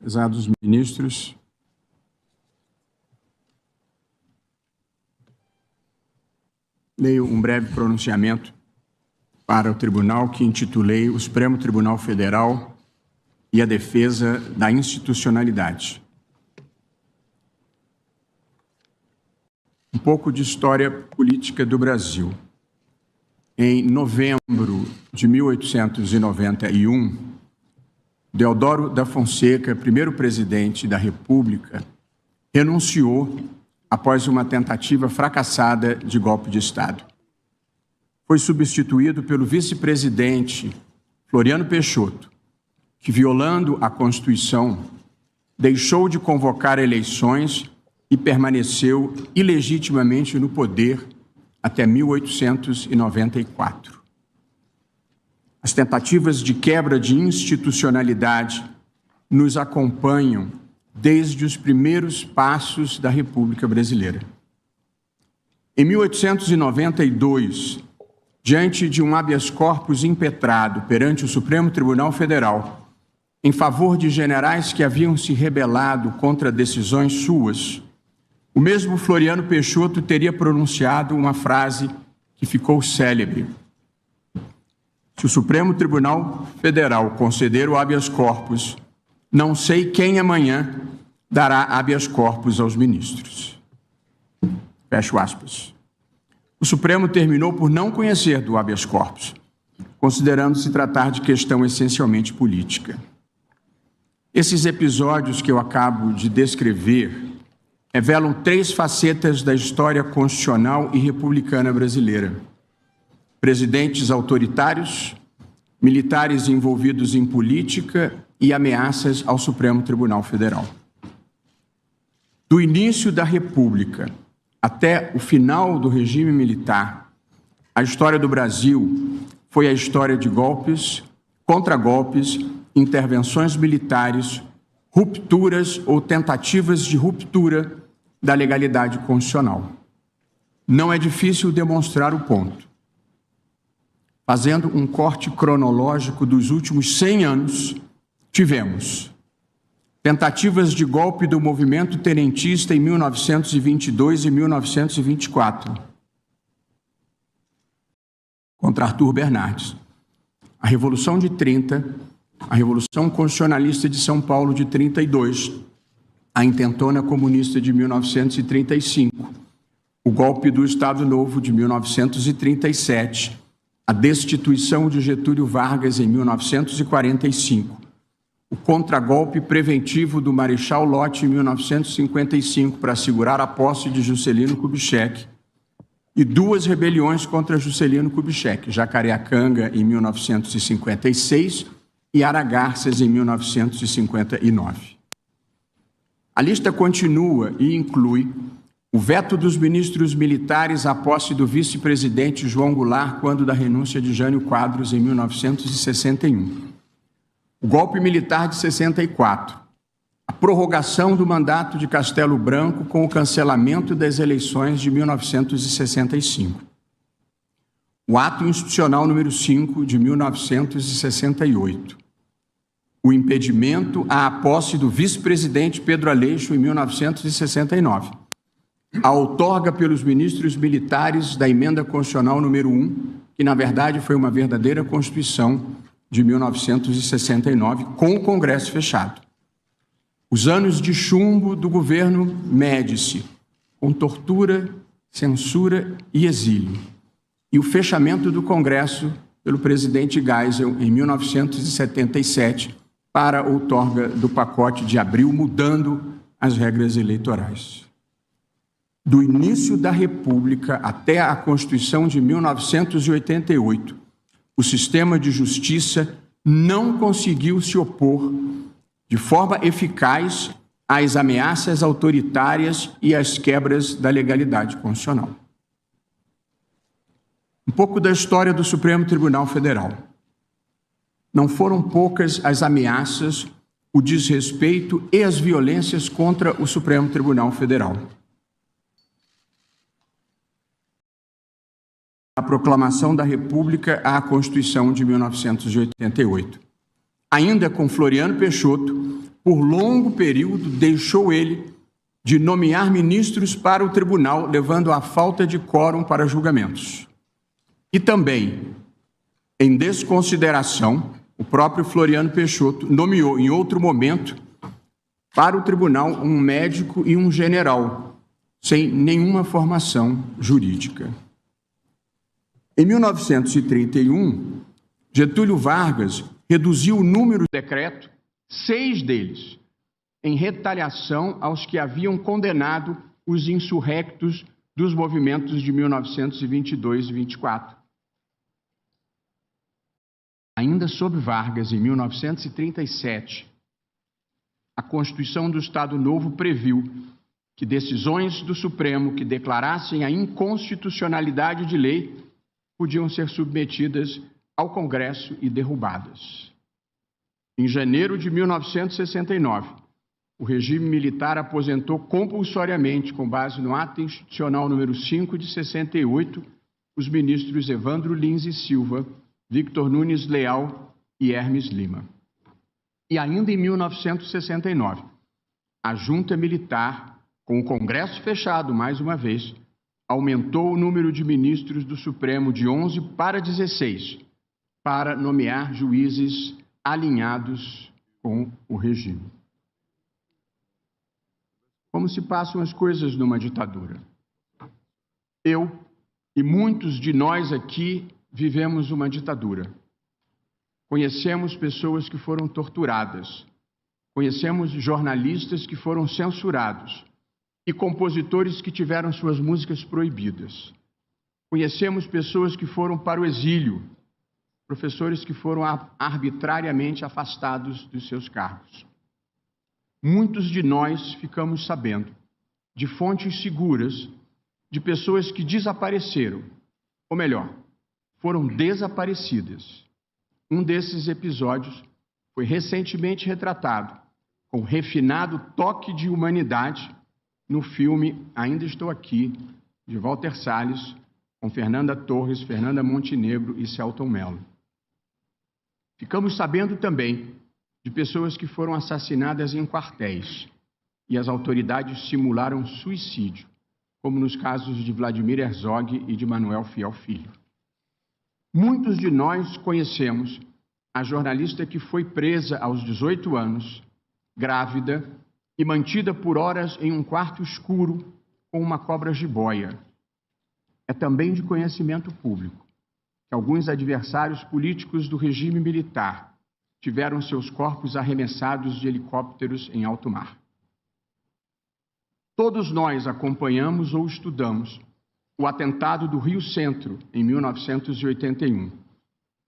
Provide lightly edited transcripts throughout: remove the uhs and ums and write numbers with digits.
Prezados ministros, leio um breve pronunciamento para o tribunal que intitulei o Supremo Tribunal Federal e a defesa da institucionalidade. Um pouco de história política do Brasil. Em novembro de 1891, Deodoro da Fonseca, primeiro presidente da República, renunciou após uma tentativa fracassada de golpe de Estado. Foi substituído pelo vice-presidente Floriano Peixoto, que, violando a Constituição, deixou de convocar eleições e permaneceu ilegitimamente no poder até 1894. As tentativas de quebra de institucionalidade nos acompanham desde os primeiros passos da República Brasileira. Em 1892, diante de um habeas corpus impetrado perante o Supremo Tribunal Federal, em favor de generais que haviam se rebelado contra decisões suas, o mesmo Floriano Peixoto teria pronunciado uma frase que ficou célebre: se o Supremo Tribunal Federal conceder o habeas corpus, não sei quem amanhã dará habeas corpus aos ministros. Fecho aspas. O Supremo terminou por não conhecer do habeas corpus, considerando se tratar de questão essencialmente política. Esses episódios que eu acabo de descrever revelam três facetas da história constitucional e republicana brasileira: presidentes autoritários, militares envolvidos em política e ameaças ao Supremo Tribunal Federal. Do início da República até o final do regime militar, a história do Brasil foi a história de golpes, contragolpes, intervenções militares, rupturas ou tentativas de ruptura da legalidade constitucional. Não é difícil demonstrar o ponto. Fazendo um corte cronológico dos últimos 100 anos, tivemos tentativas de golpe do movimento tenentista em 1922 e 1924, contra Arthur Bernardes. A Revolução de 30, a Revolução Constitucionalista de São Paulo de 32, a Intentona Comunista de 1935, o golpe do Estado Novo de 1937, a destituição de Getúlio Vargas em 1945, o contragolpe preventivo do Marechal Lott em 1955 para assegurar a posse de Juscelino Kubitschek e duas rebeliões contra Juscelino Kubitschek, Jacareacanga em 1956 e Aragarças em 1959. A lista continua e inclui o veto dos ministros militares à posse do vice-presidente João Goulart quando da renúncia de Jânio Quadros em 1961. O golpe militar de 64. A prorrogação do mandato de Castelo Branco com o cancelamento das eleições de 1965. O ato institucional número 5 de 1968. O impedimento à posse do vice-presidente Pedro Aleixo em 1969. A outorga pelos ministros militares da emenda constitucional número 1, que na verdade foi uma verdadeira Constituição de 1969, com o Congresso fechado. Os anos de chumbo do governo Médici, com tortura, censura e exílio. E o fechamento do Congresso pelo presidente Geisel em 1977 para a outorga do pacote de abril, mudando as regras eleitorais. Do início da República até a Constituição de 1988, o sistema de justiça não conseguiu se opor de forma eficaz às ameaças autoritárias e às quebras da legalidade constitucional. Um pouco da história do Supremo Tribunal Federal. Não foram poucas as ameaças, o desrespeito e as violências contra o Supremo Tribunal Federal. A proclamação da República à Constituição de 1988. Ainda com Floriano Peixoto, por longo período, deixou ele de nomear ministros para o tribunal, levando à falta de quórum para julgamentos. E também, em desconsideração, o próprio Floriano Peixoto nomeou, em outro momento, para o tribunal um médico e um general, sem nenhuma formação jurídica. Em 1931, Getúlio Vargas reduziu o número de decreto, 6 deles, em retaliação aos que haviam condenado os insurrectos dos movimentos de 1922 e 24. Ainda sob Vargas, em 1937, a Constituição do Estado Novo previu que decisões do Supremo que declarassem a inconstitucionalidade de lei podiam ser submetidas ao Congresso e derrubadas. Em janeiro de 1969, o regime militar aposentou compulsoriamente, com base no Ato Institucional número 5 de 68, os ministros Evandro Lins e Silva, Victor Nunes Leal e Hermes Lima. E ainda em 1969, a junta militar, com o Congresso fechado mais uma vez, aumentou o número de ministros do Supremo de 11 para 16, para nomear juízes alinhados com o regime. Como se passam as coisas numa ditadura? Eu e muitos de nós aqui vivemos uma ditadura. Conhecemos pessoas que foram torturadas, conhecemos jornalistas que foram censurados e compositores que tiveram suas músicas proibidas. Conhecemos pessoas que foram para o exílio, professores que foram arbitrariamente afastados dos seus cargos. Muitos de nós ficamos sabendo de fontes seguras de pessoas que desapareceram, ou melhor, foram desaparecidas. Um desses episódios foi recentemente retratado com refinado toque de humanidade no filme Ainda Estou Aqui, de Walter Salles, com Fernanda Torres, Fernanda Montenegro e Selton Mello. Ficamos sabendo também de pessoas que foram assassinadas em quartéis e as autoridades simularam suicídio, como nos casos de Vladimir Herzog e de Manuel Fiel Filho. Muitos de nós conhecemos a jornalista que foi presa aos 18 anos, grávida e mantida por horas em um quarto escuro com uma cobra jiboia. É também de conhecimento público que alguns adversários políticos do regime militar tiveram seus corpos arremessados de helicópteros em alto mar. Todos nós acompanhamos ou estudamos o atentado do Rio Centro, em 1981,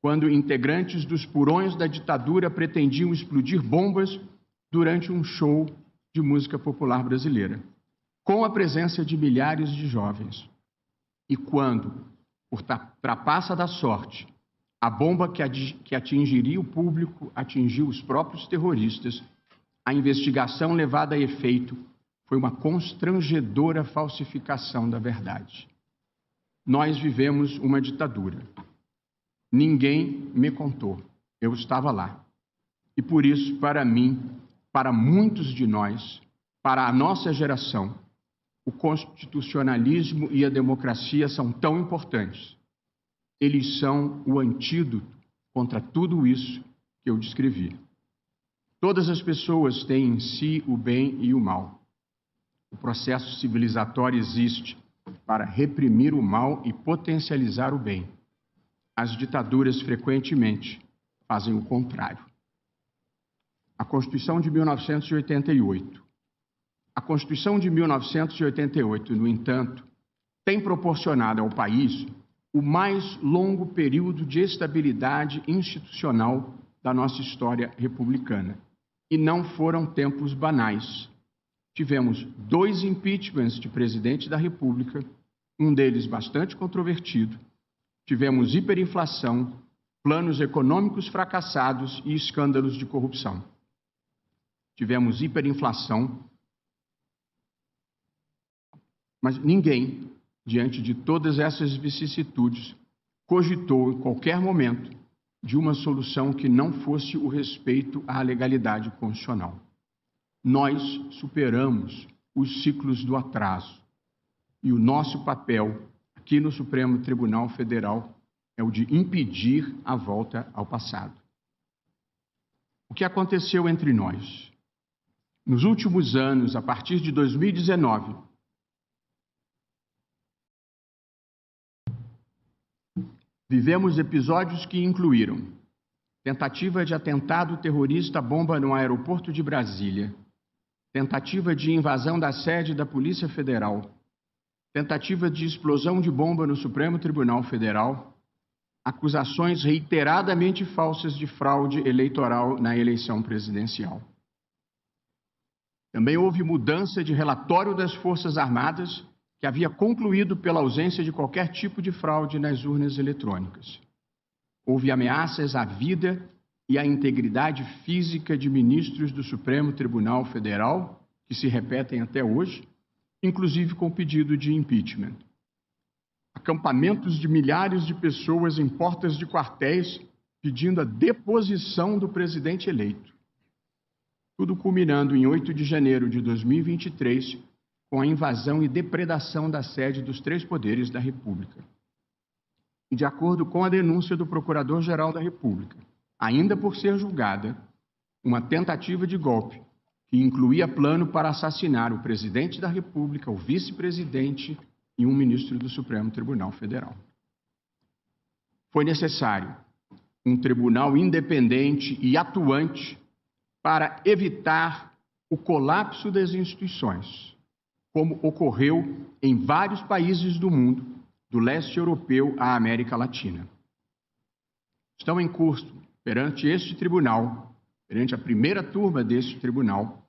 quando integrantes dos purões da ditadura pretendiam explodir bombas durante um show de música popular brasileira, com a presença de milhares de jovens. E quando, por trapaça da sorte, a bomba que atingiria o público atingiu os próprios terroristas, a investigação levada a efeito foi uma constrangedora falsificação da verdade. Nós vivemos uma ditadura. Ninguém me contou. Eu estava lá. E por isso, para mim, para muitos de nós, para a nossa geração, o constitucionalismo e a democracia são tão importantes. Eles são o antídoto contra tudo isso que eu descrevi. Todas as pessoas têm em si o bem e o mal. O processo civilizatório existe para reprimir o mal e potencializar o bem. As ditaduras frequentemente fazem o contrário. A Constituição de 1988. A Constituição de 1988, no entanto, tem proporcionado ao país o mais longo período de estabilidade institucional da nossa história republicana. E não foram tempos banais. Tivemos 2 impeachments de presidente da República, um deles bastante controvertido. Tivemos hiperinflação, planos econômicos fracassados e escândalos de corrupção. Tivemos hiperinflação, mas ninguém, diante de todas essas vicissitudes, cogitou em qualquer momento de uma solução que não fosse o respeito à legalidade constitucional. nós superamos os ciclos do atraso. E o nosso papel aqui no Supremo Tribunal Federal é o de impedir a volta ao passado. O que aconteceu entre nós? Nos últimos anos, a partir de 2019, vivemos episódios que incluíram tentativa de atentado terrorista bomba no aeroporto de Brasília, tentativa de invasão da sede da Polícia Federal, tentativa de explosão de bomba no Supremo Tribunal Federal, acusações reiteradamente falsas de fraude eleitoral na eleição presidencial. Também houve mudança de relatório das Forças Armadas, que havia concluído pela ausência de qualquer tipo de fraude nas urnas eletrônicas. Houve ameaças à vida e à integridade física de ministros do Supremo Tribunal Federal, que se repetem até hoje, inclusive com pedido de impeachment. Acampamentos de milhares de pessoas em portas de quartéis pedindo a deposição do presidente eleito. Tudo culminando em 8 de janeiro de 2023, com a invasão e depredação da sede dos 3 poderes da República. E de acordo com a denúncia do Procurador-Geral da República, ainda por ser julgada, uma tentativa de golpe que incluía plano para assassinar o presidente da República, o vice-presidente e um ministro do Supremo Tribunal Federal. Foi necessário um tribunal independente e atuante para evitar o colapso das instituições, como ocorreu em vários países do mundo, do leste europeu à América Latina. Estão em curso, perante este tribunal, perante a primeira turma deste tribunal,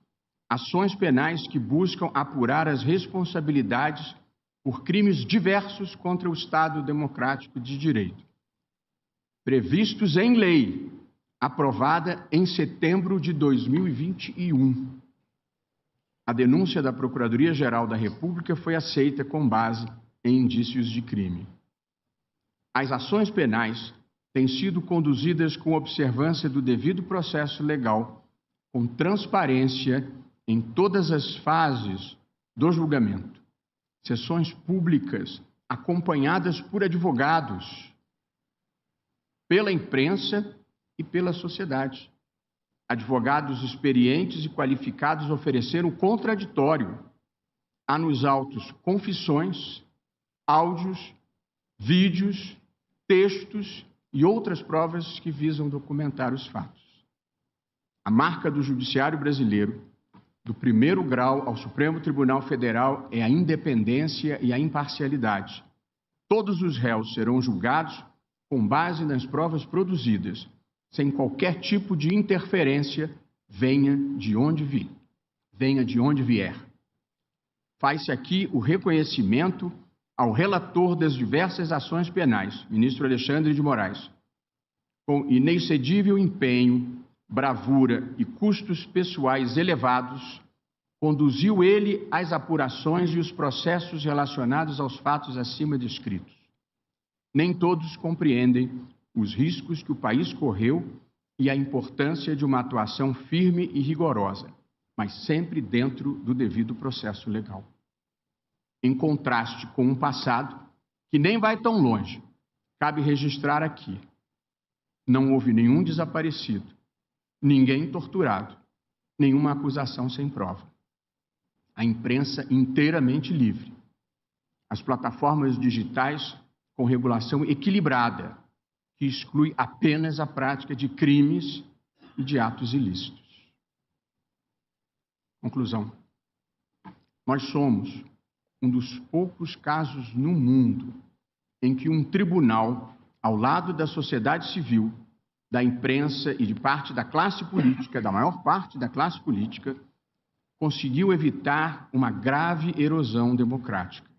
ações penais que buscam apurar as responsabilidades por crimes diversos contra o Estado Democrático de Direito, previstos em lei, aprovada em setembro de 2021. A denúncia da Procuradoria-Geral da República foi aceita com base em indícios de crime. As ações penais têm sido conduzidas com observância do devido processo legal, com transparência em todas as fases do julgamento. Sessões públicas acompanhadas por advogados, pela imprensa e pela sociedade. Advogados experientes e qualificados ofereceram contraditório. Há nos autos confissões, áudios, vídeos, textos e outras provas que visam documentar os fatos. A marca do Judiciário brasileiro, do primeiro grau ao Supremo Tribunal Federal, é a independência e a imparcialidade. Todos os réus serão julgados com base nas provas produzidas, sem qualquer tipo de interferência, venha de onde vier. Faz-se aqui o reconhecimento ao relator das diversas ações penais, ministro Alexandre de Moraes, com inexcedível empenho, bravura e custos pessoais elevados, conduziu ele as apurações e os processos relacionados aos fatos acima descritos. Nem todos compreendem os riscos que o país correu e a importância de uma atuação firme e rigorosa, mas sempre dentro do devido processo legal. Em contraste com um passado que nem vai tão longe, cabe registrar aqui: não houve nenhum desaparecido, ninguém torturado, nenhuma acusação sem prova. A imprensa inteiramente livre. As plataformas digitais com regulação equilibrada, que exclui apenas a prática de crimes e de atos ilícitos. Conclusão. Nós somos um dos poucos casos no mundo em que um tribunal, ao lado da sociedade civil, da imprensa e de parte da classe política, da maior parte da classe política, conseguiu evitar uma grave erosão democrática,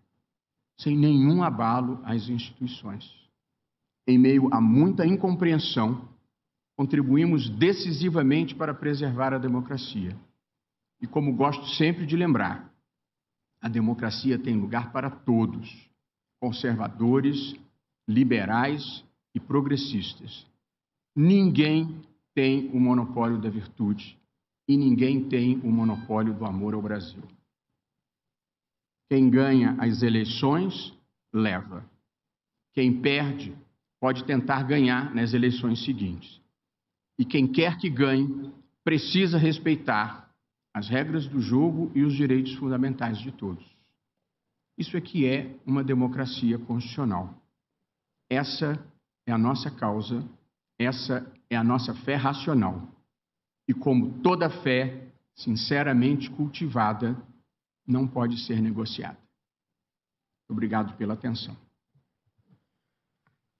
sem nenhum abalo às instituições. Em meio a muita incompreensão, contribuímos decisivamente para preservar a democracia. E como gosto sempre de lembrar, a democracia tem lugar para todos, conservadores, liberais e progressistas. Ninguém tem o monopólio da virtude e ninguém tem o monopólio do amor ao Brasil. Quem ganha as eleições, leva. Quem perde, pode tentar ganhar nas eleições seguintes. E quem quer que ganhe, precisa respeitar as regras do jogo e os direitos fundamentais de todos. Isso é que é uma democracia constitucional. Essa é a nossa causa, essa é a nossa fé racional. E como toda fé sinceramente cultivada, não pode ser negociada. Obrigado pela atenção.